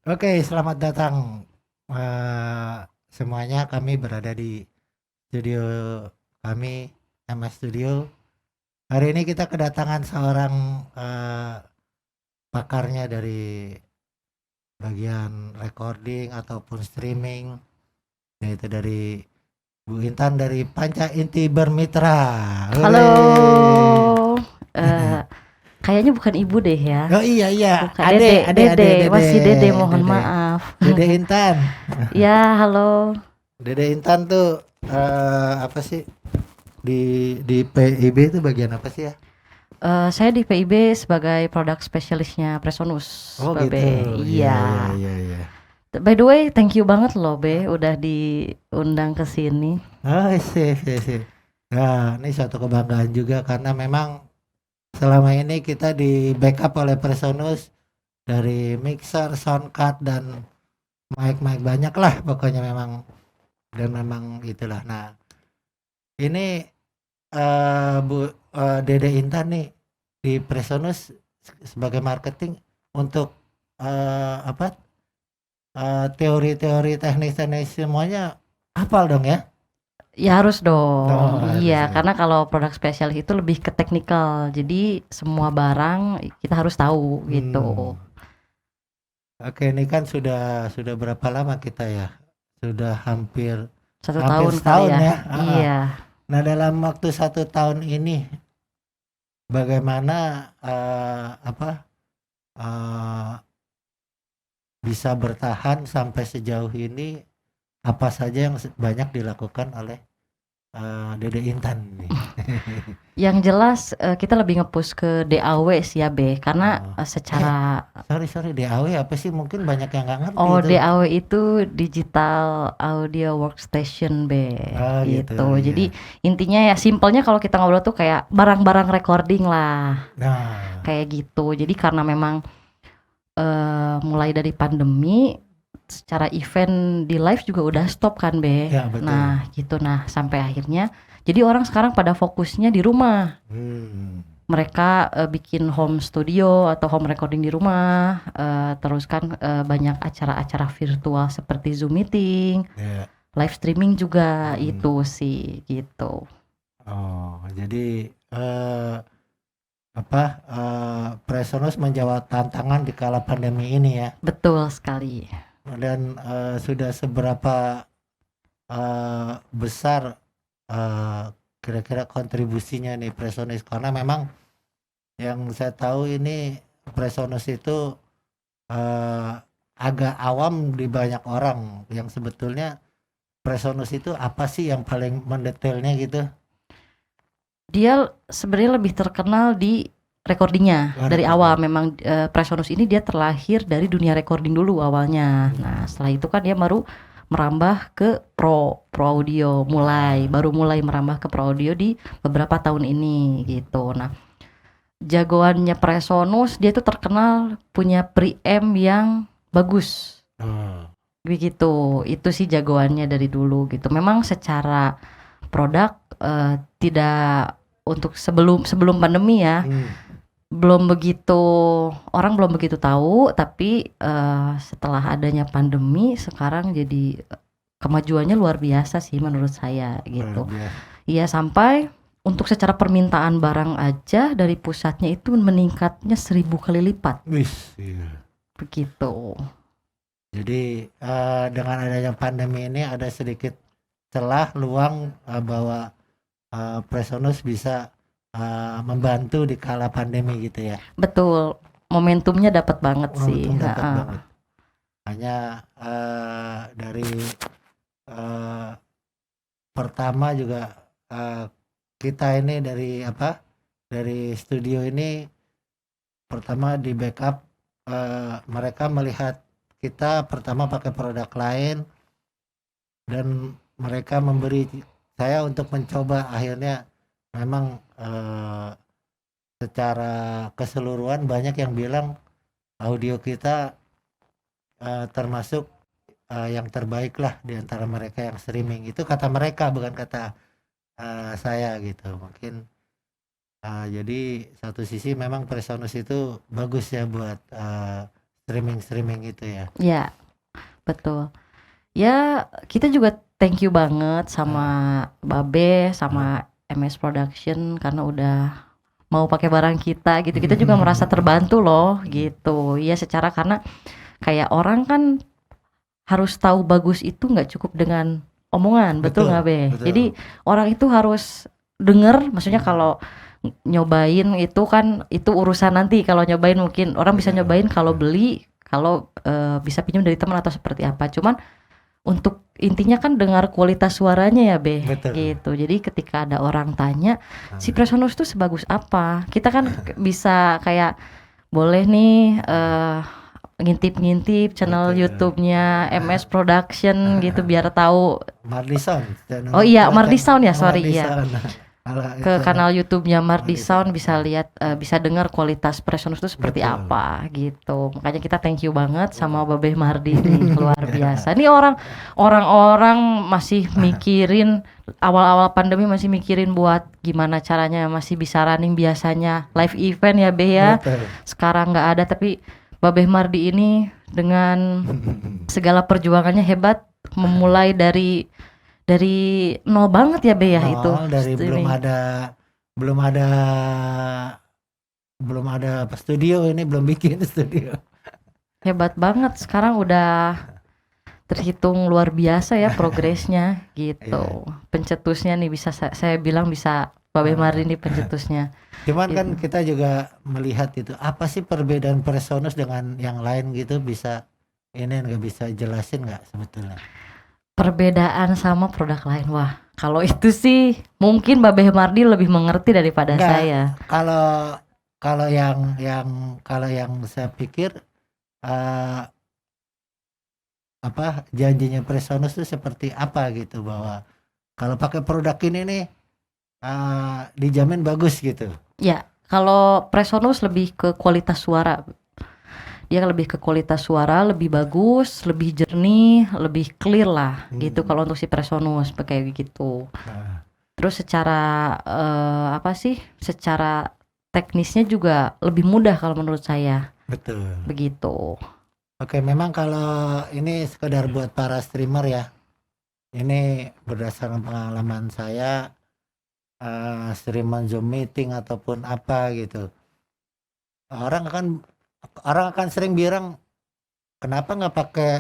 Oke, selamat datang eh, semuanya. Kami berada di studio kami, MS Studio. Hari ini kita kedatangan seorang eh, pakarnya dari bagian recording ataupun streaming, yaitu dari Bu Intan dari Panca Inti Bermitra. Halo, Hore. eh kayaknya bukan ibu deh ya, Oh iya iya, bukan Ade, Dede, Ade, Ade, Dede, Dede, masih Dede, mohon Dede, maaf. Dede Intan. Ya, halo. Dede Intan tuh apa sih? Di PIB itu bagian apa sih ya? Saya di PIB sebagai produk spesialisnya Presonus, Oh gitu. Babe. Iya iya Iya. iya iya. By the way, thank you banget loh, Be, udah diundang ke sini. Oh sih sih sih. Nah, ini suatu kebanggaan juga karena memang selama ini kita di backup oleh Presonus dari mixer, sound card dan mic-mic banyak lah pokoknya memang dan memang itulah. Nah, ini Bu Dede Intan nih di Presonus sebagai marketing untuk apa teori-teori teknis-teknis semuanya hafal dong ya? Ya harus dong. Oh, Iya, harus ya. karena kalau produk spesialis itu lebih ke teknikal. Jadi semua barang kita harus tahu gitu. Hmm. Oke, ini kan sudah berapa lama kita ya? Sudah hampir Satu hampir tahun kali setahun ya. ya. Iya. Nah, dalam waktu 1 tahun ini, bagaimana apa eh, bisa bertahan sampai sejauh ini? Apa saja yang banyak dilakukan oleh Dede Intan nih? Yang jelas, kita lebih nge-push ke DAW sih ya, Be, karena, Oh. Eh, secara sorry DAW apa sih? Mungkin banyak yang nggak ngerti oh, itu. DAW itu Digital Audio Workstation, Be, Oh gitu, gitu. Jadi iya. intinya ya simpelnya kalau kita ngobrol tuh kayak barang-barang recording lah, Nah, kayak gitu. Jadi karena memang, mulai dari pandemi, secara event di live juga udah stop kan, Be. ya betul. Nah, gitu. Nah, sampai akhirnya jadi orang sekarang pada fokusnya di rumah. Hmm, Mereka, bikin home studio atau home recording di rumah, terus kan, banyak acara-acara virtual seperti Zoom meeting, ya. live streaming juga, Mm-mm. itu sih, gitu. Oh, jadi apa? Presonus menjawab tantangan di kala pandemi ini ya. Betul sekali. Dan sudah seberapa besar eh, kira-kira kontribusinya nih Presonus karena memang yang saya tahu ini Presonus itu eh, agak awam di banyak orang yang sebetulnya Presonus itu apa sih yang paling mendetailnya gitu? Dia sebenarnya lebih terkenal di recordingnya. Oh, Dari awal recording. memang, Presonus ini dia terlahir dari dunia recording dulu awalnya. Nah, Hmm. setelah itu kan dia baru merambah ke pro audio, Ah, baru mulai merambah ke pro audio di beberapa tahun ini, gitu. Nah, jagoannya Presonus dia tuh terkenal punya preamp yang bagus oh, begitu. Itu sih jagoannya dari dulu gitu. Memang secara produk, tidak untuk sebelum sebelum pandemi ya, hmm. belum begitu orang belum begitu tahu, tapi, setelah adanya pandemi sekarang jadi, kemajuannya luar biasa sih menurut saya Luar gitu. biasa. Iya, sampai untuk secara permintaan barang aja dari pusatnya itu meningkatnya 1000 kali lipat, Wis, iya. begitu. Jadi dengan adanya pandemi ini ada sedikit celah luang bahwa Presonus bisa membantu di kala pandemi gitu ya. Betul, momentumnya dapat banget sih, Untung dapat heeh. banget. Hanya dari eh, pertama juga eh, kita ini dari apa? Dari studio ini pertama di backup mereka melihat kita pertama pakai produk lain dan mereka memberi saya untuk mencoba akhirnya memang secara keseluruhan banyak yang bilang audio kita termasuk yang terbaik lah di antara mereka yang streaming itu kata mereka bukan kata saya gitu mungkin jadi satu sisi memang Presonus itu bagus ya buat streaming itu ya. Ya, betul. Ya, kita juga thank you banget sama Babe, sama MS Production karena udah mau pakai barang kita gitu. Kita juga merasa terbantu loh gitu. Ya, secara karena kayak orang kan harus tahu bagus itu nggak cukup dengan omongan, betul nggak Be? Betul. Jadi orang itu harus denger, maksudnya kalau nyobain itu kan itu urusan nanti. Kalau nyobain mungkin orang bisa nyobain, kalau beli, kalau bisa pinjam dari teman atau seperti apa. Cuman untuk intinya kan dengar kualitas suaranya ya Be. Betul. Gitu. Jadi ketika ada orang tanya si Presonus tuh sebagus apa, kita kan bisa kayak boleh nih ngintip-ngintip channel Betul. YouTube-nya MS Production gitu biar tahu. Mardi Sound. Oh iya, Mardi Sound ya, sorry iya. Kalau Ke itu, kanal YouTube-nya Mardi Mardi Sound Sound. bisa lihat, bisa dengar kualitas Presonus itu seperti Betul. apa gitu. Makanya kita thank you banget sama Babe Mardi nih, luar biasa. Ini orang-orang masih mikirin awal-awal pandemi, masih mikirin buat gimana caranya masih bisa running biasanya live event ya Be ya. Betul. Sekarang nggak ada, tapi Babe Mardi ini dengan segala perjuangannya hebat, memulai dari nol banget ya Be ya itu. Dari streaming. belum ada studio, ini belum bikin studio. Hebat banget, sekarang udah terhitung luar biasa ya progresnya gitu. Pencetusnya nih bisa saya bilang bisa Babe Mardi nih pencetusnya. Cuman kan kita juga melihat itu apa sih perbedaan Presonus dengan yang lain gitu, bisa ini nggak bisa jelasin nggak sebetulnya? Perbedaan sama produk lain, wah kalau itu sih mungkin Babe Mardi lebih mengerti daripada Enggak. saya. Kalau yang saya pikir apa janjinya Presonus itu seperti apa gitu, bahwa kalau pakai produk ini nih dijamin bagus gitu. Ya, kalau Presonus lebih ke kualitas suara. Dia lebih ke kualitas suara, lebih bagus, lebih jernih, lebih clear lah gitu kalau untuk si Presonus kayak gitu. Terus secara apa sih? Secara teknisnya juga lebih mudah kalau menurut saya. Betul. Begitu. Oke, memang kalau ini sekedar buat para streamer ya. Ini berdasarkan pengalaman saya, streamer Zoom meeting ataupun apa gitu. Orang akan sering bilang, kenapa nggak pakai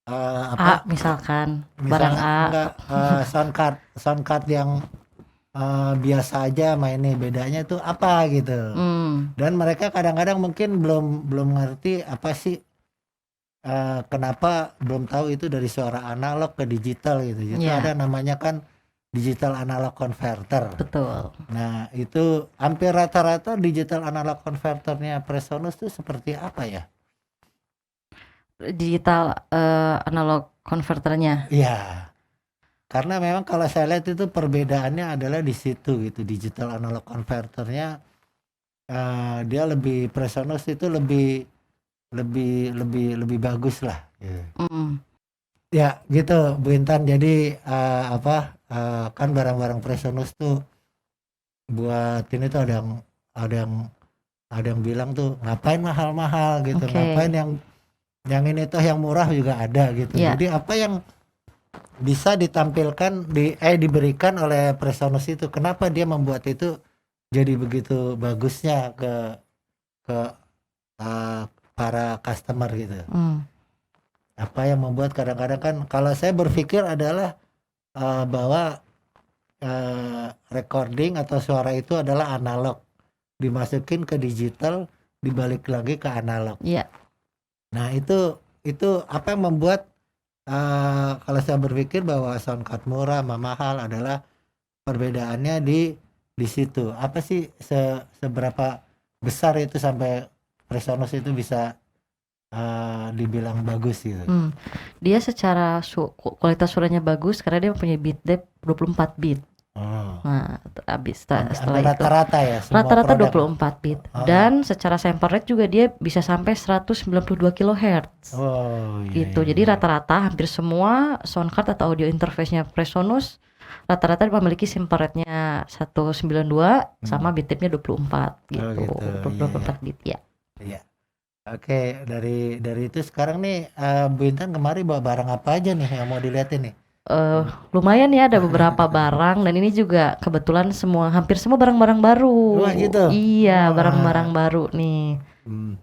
A misalkan barang A. Enggak, sound card yang biasa aja mainnya, bedanya tuh apa gitu. Dan mereka kadang-kadang mungkin belum ngerti apa sih, kenapa belum tahu itu dari suara analog ke digital gitu. Jadi ada namanya kan digital analog converter. Betul. Nah itu hampir rata-rata digital analog converternya Presonus tuh seperti apa ya? Digital analog converternya. Iya. Karena memang kalau saya lihat itu perbedaannya adalah di situ gitu. Digital analog converternya dia lebih, Presonus itu lebih bagus lah. Ya gitu Bu Intan. Jadi kan barang-barang Presonus tuh buat ini tuh ada yang bilang tuh ngapain mahal-mahal gitu. Ngapain yang ini tuh yang murah juga ada gitu. Jadi apa yang bisa ditampilkan diberikan oleh Presonus itu, kenapa dia membuat itu jadi begitu bagusnya ke para customer gitu. Apa yang membuat kadang-kadang kan kalau saya berpikir adalah bahwa recording atau suara itu adalah analog, dimasukin ke digital, dibalik lagi ke analog. Nah itu apa yang membuat kalau saya berpikir bahwa sound card murah sama mahal adalah perbedaannya di situ. Apa sih seberapa besar itu sampai Presonus itu bisa dibilang bagus gitu? Dia secara kualitas suaranya bagus karena dia punya bit depth 24 bit. Nah, habis setelah itu rata-rata ya, rata-rata 24 bit. Dan secara sample rate juga dia bisa sampai 192 kHz. Gitu. Jadi rata-rata hampir semua sound card atau audio interface-nya Presonus rata-rata memiliki sample rate-nya 192 sama bit depth-nya 24 gitu. 24 bit ya. Iya. Oke, dari itu sekarang nih Bu Intan kemari bawa barang apa aja nih yang mau dilihatin nih? Eh, lumayan ya ada beberapa barang dan ini juga kebetulan hampir semua barang-barang baru. Wah gitu. Iya, barang-barang Wah, baru nih. hmm.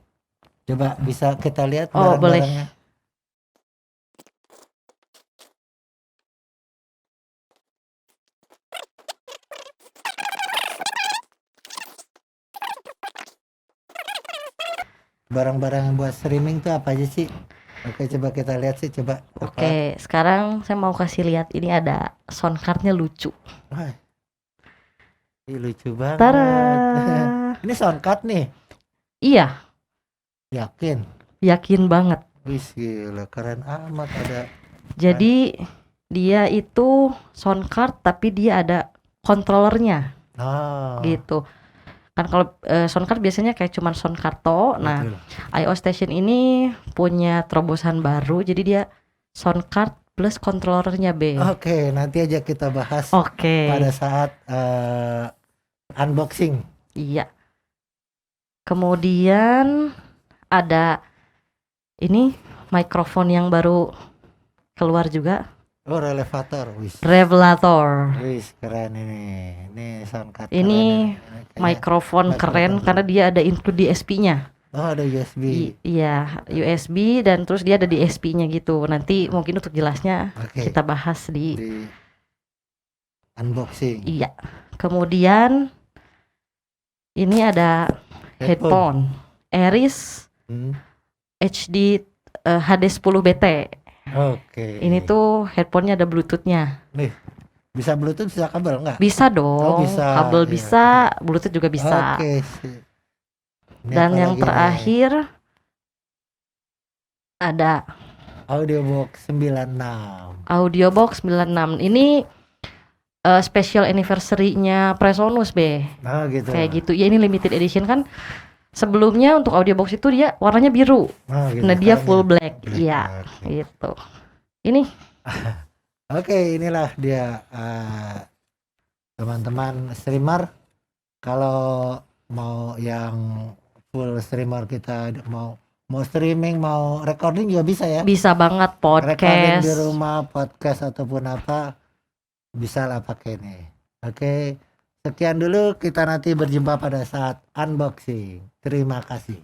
Coba bisa kita lihat Oh, boleh. barang-barangnya. Barang-barang yang buat streaming tuh apa aja sih? Oke, coba kita lihat sih, coba apa? Oke, sekarang saya mau kasih lihat ini ada sound cardnya lucu. Wah, ini lucu banget. Tara. Ini soundcard nih, Iya, yakin? yakin banget. Wih, gila, keren amat ada. Jadi dia itu sound card tapi dia ada controllernya Oh, gitu. Kan kalau sound card biasanya kayak cuman sound karto. Nah, betul. IO Station ini punya terobosan baru. Jadi dia sound card plus controllernya B. Oke, nanti aja kita bahas Oke. pada saat unboxing. Iya. Kemudian ada ini mikrofon yang baru keluar juga, Oh, relevator, wis. Revelator. Wis, keren ini. Ini soundcard Ini keren kayaknya. mikrofon keren mikrofon. karena dia ada include DSP-nya. Oh, ada USB. Iya, USB dan terus dia ada DSP-nya gitu. Nanti mungkin untuk jelasnya Oke, kita bahas di unboxing. iya. Kemudian ini ada headphone Aris Hmm. HD HD10 BT. Oke. Ini tuh headphone-nya ada Bluetooth-nya. Nih, bisa Bluetooth, bisa kabel nggak? Bisa dong. Oh, bisa. Kabel Iya, bisa, Bluetooth juga bisa. Oke, sip. Ini Dan apa yang lagi nih? terakhir ada Audiobox 96. Audiobox 96. Ini special anniversary-nya Presonus, Be. Oh, gitu. Kayak gitu. Ya ini limited edition kan. Sebelumnya untuk audiobox itu dia warnanya biru. Oh, gitu. Nah, dia Sekarang full ya. black. Iya, Oke. gitu. Ini Oke, inilah dia teman-teman streamer. Kalau mau yang full streamer kita mau streaming, mau recording juga bisa ya. bisa banget Recording podcast. di rumah, podcast ataupun apa, bisa lah pakai ini. Oke, sekian dulu, kita nanti berjumpa pada saat unboxing. Terima kasih.